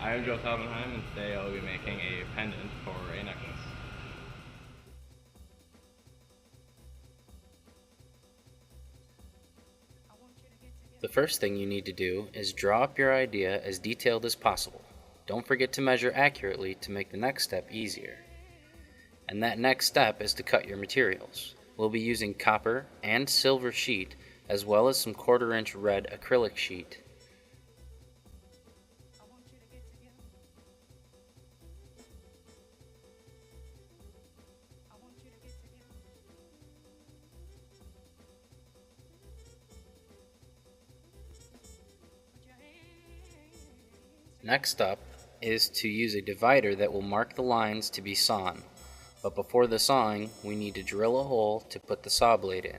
I am Joe Calvinheim, and today I will be making a pendant for a necklace. The first thing you need to do is draw up your idea as detailed as possible. Don't forget to measure accurately to make the next step easier. And that next step is to cut your materials. We'll be using copper and silver sheet as well as some 1/4 inch red acrylic sheet. Next up is to use a divider that will mark the lines to be sawn. But before the sawing, we need to drill a hole to put the saw blade in.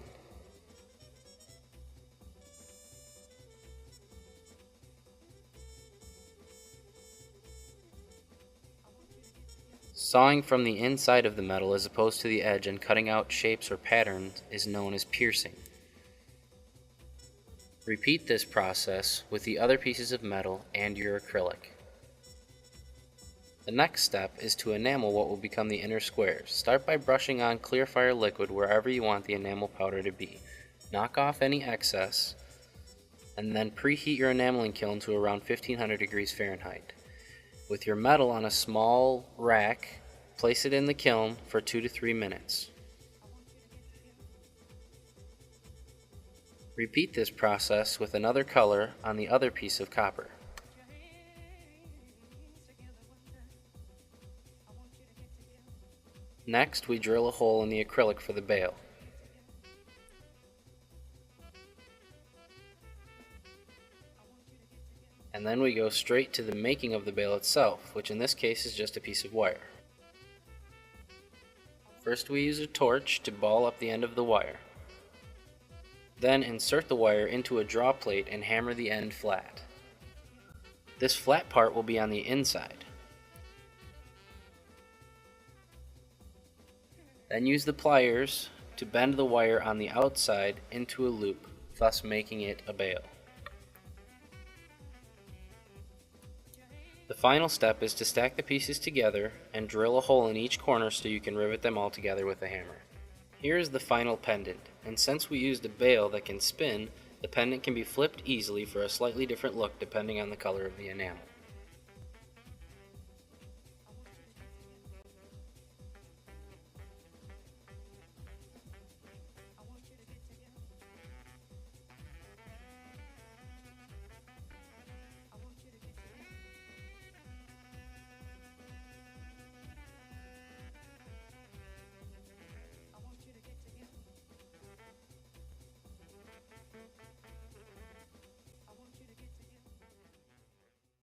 Sawing from the inside of the metal as opposed to the edge and cutting out shapes or patterns is known as piercing. Repeat this process with the other pieces of metal and your acrylic. The next step is to enamel what will become the inner squares. Start by brushing on clear fire liquid wherever you want the enamel powder to be. Knock off any excess, and then preheat your enameling kiln to around 1500 degrees Fahrenheit. With your metal on a small rack, place it in the kiln for 2 to 3 minutes. Repeat this process with another color on the other piece of copper. Next, we drill a hole in the acrylic for the bail. And then we go straight to the making of the bail itself, which in this case is just a piece of wire. First we use a torch to ball up the end of the wire. Then insert the wire into a draw plate and hammer the end flat. This flat part will be on the inside. Then use the pliers to bend the wire on the outside into a loop, thus making it a bail. The final step is to stack the pieces together and drill a hole in each corner so you can rivet them all together with a hammer. Here is the final pendant, and since we used a bail that can spin, the pendant can be flipped easily for a slightly different look depending on the color of the enamel.